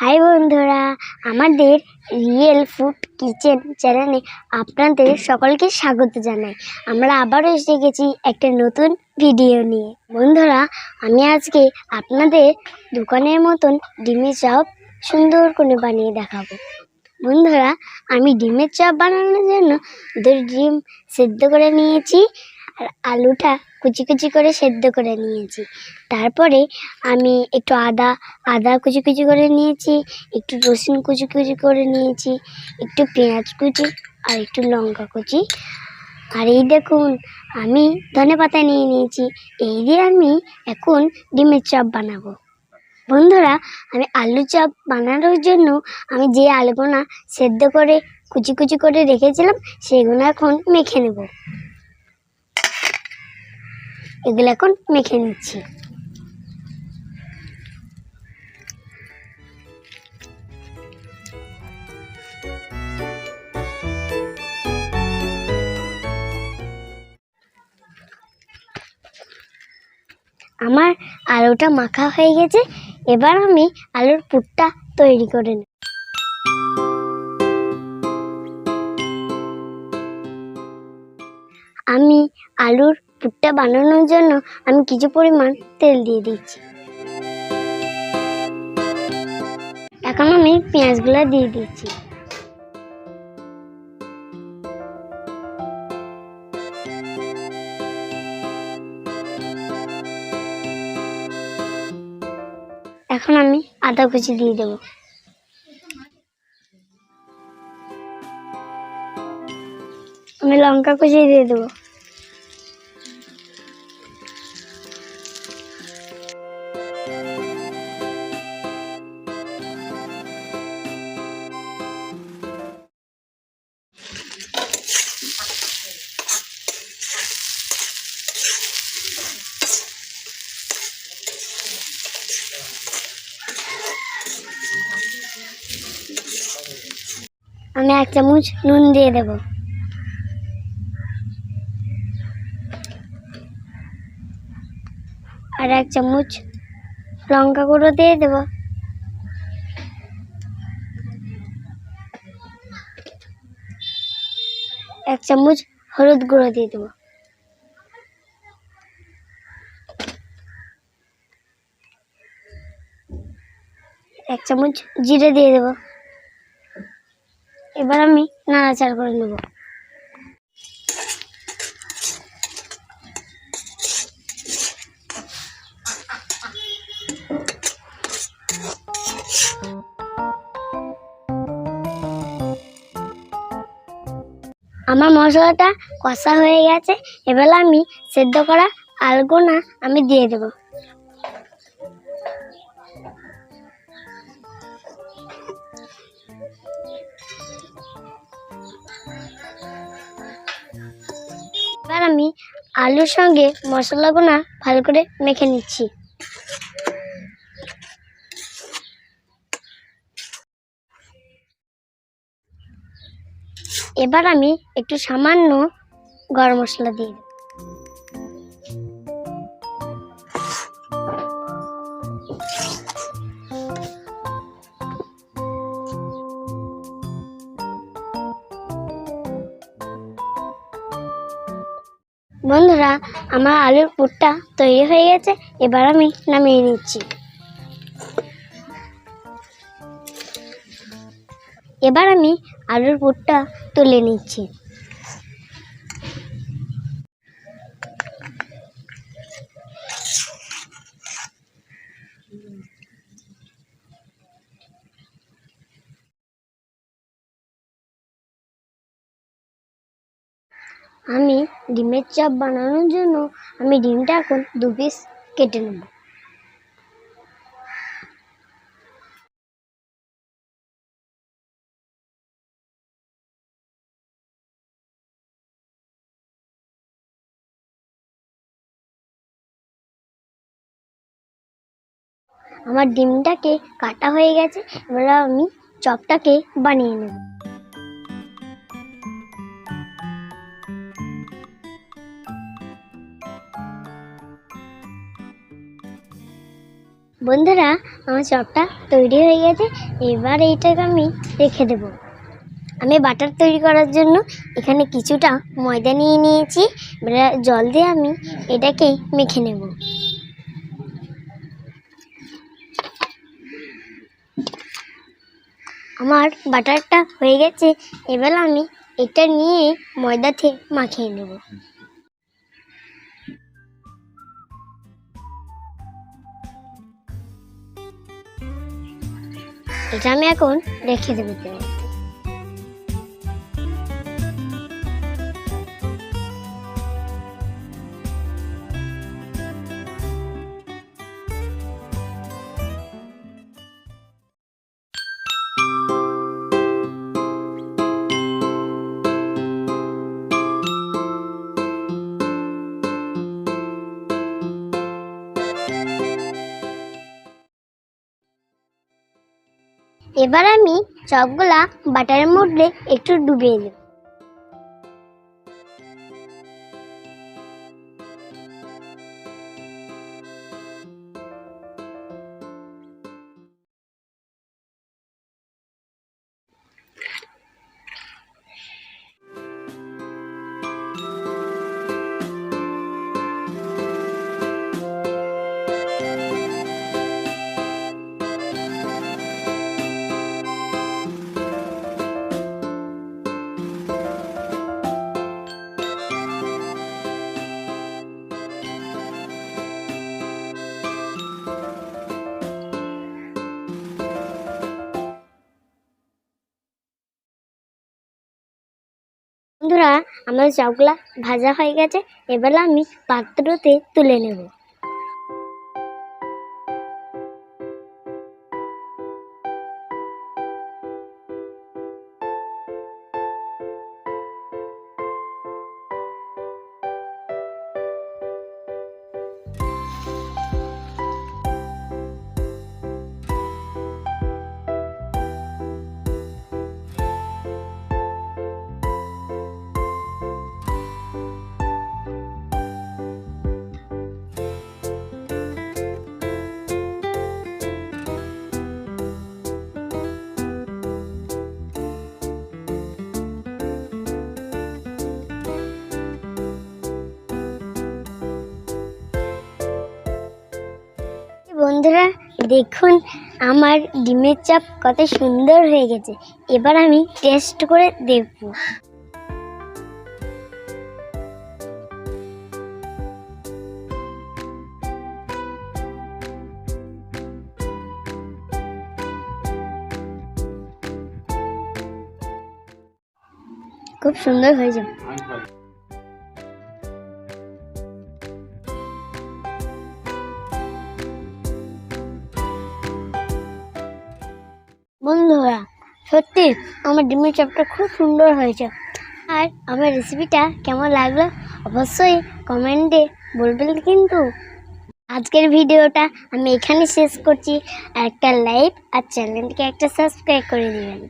High বন্ধুরা, আমাদের real food kitchen চ্যানেলে আপনাদের সকলকে স্বাগত জানাই। আমরা আবারও এসে গেছি একটা নতুন ভিডিও নিয়ে। বন্ধুরা, আমি আজকে আপনাদের দোকানের মতন ডিমের চপ সুন্দর করে বানিয়ে দেখাবো। বন্ধুরা, আমি ডিমের চপ বানানোর জন্য 2 ডিম সেদ্ধ করে নিয়েছি আর আলুটা কুচি কুচি করে সেদ্ধ করে নিয়েছি। তারপরে আমি একটু আদা কুচি কুচি করে নিয়েছি, একটু রসুন কুচি কুচি করে নিয়েছি, একটু পেঁয়াজ কুচি আর একটু লঙ্কা কুচি। আর এই দেখুন, আমি ধনেপাতা নিয়ে নিয়েছি। এই দিয়ে আমি এখন ডিমের চপ বানাবো। বন্ধুরা, আমি আলু চপ বানানোর জন্য আমি যে আলুগুনা সেদ্ধ করে কুচি কুচি করে রেখেছিলাম সেগুলো এখন মেখে নেব। এগুলো এখন মেখে নিচ্ছি। আমার আলুটা মাখা হয়ে গেছে, এবার আমি আলুর পুরটা তৈরি করে নেব। আমি আলুর পুরটা বানানোর জন্য আমি কিছু পরিমাণ তেল দিয়ে দিচ্ছি। এখন আমি পেঁয়াজগুলো দিয়ে দিচ্ছি। এখন আমি আদা কুচি দিয়ে দেব। আমি লঙ্কা কুচি দিয়ে দেবো। আমি 1 চামচ নুন দিয়ে দেব। আর 1 চামচ লঙ্কা গুঁড়ো দিয়ে দেব। এক চামচ হলুদ গুঁড়ো দিয়ে দেব। এক চামচ জিরে দিয়ে দেব। এবার আমি নাড়াচাড়া করে নেব। আমার মশলাটা কষা হয়ে গেছে, এবার আমি সেদ্ধ করা আলুগুনা আমি দিয়ে দেব। এবার আমি আলুর সঙ্গে মশলাগুনা ভালো করে মেখে নিচ্ছি। এবার আমি একটু সামান্য গরম মশলা দিয়ে দেব। বন্ধুরা, আমার আলুর পুরটা তৈরি হয়ে গেছে, এবার আমি নামিয়ে নিচ্ছি। এবার আমি আলুর পুরটা তুলে নিচ্ছি। আমি ডিমের চপ বানানোর জন্য আমি ডিমটা এখন 2 পিস কেটে নেব। আমার ডিমটাকে কাটা হয়ে গেছে, এবার আমি চপটাকে বানিয়ে নেব। বন্ধুরা, আমার চপটা তৈরি হয়ে গেছে। এবার এইটাকে আমি রেখে দেব। আমি বাটার তৈরি করার জন্য এখানে কিছুটা ময়দা নিয়ে নিয়েছি। এবার জল দিয়ে আমি এটাকে মেখে নেব। আমার বাটারটা হয়ে গেছে। এবার আমি এটা নিয়ে ময়দাতে মাখিয়ে নেব। এটা আমি এখন রেখে দেবো। এবার আমি চপগুলা বাটারের মধ্যে একটু ডুবিয়ে দেব। বন্ধুরা, আমার চপগুলা ভাজা হয়ে গেছে। এবার আমি পাত্রতে তুলে নেব। বন্ধুরা, দেখুন আমার ডিমের চপ কত সুন্দর হয়ে গেছে। এবার আমি টেস্ট করে দেখব। খুব সুন্দর হয়েছে। বন্ধুরা, সত্যি আমার ডিমের চপটা খুব সুন্দর হয়েছে। আর আমার রেসিপিটা কেমন লাগলো অবশ্যই কমেন্টে বলবেন কিন্তু। আজকের ভিডিওটা আমি এখানে শেষ করছি। আর একটা লাইক আর চ্যানেলটিকে একটা সাবস্ক্রাইব করে দিবেন।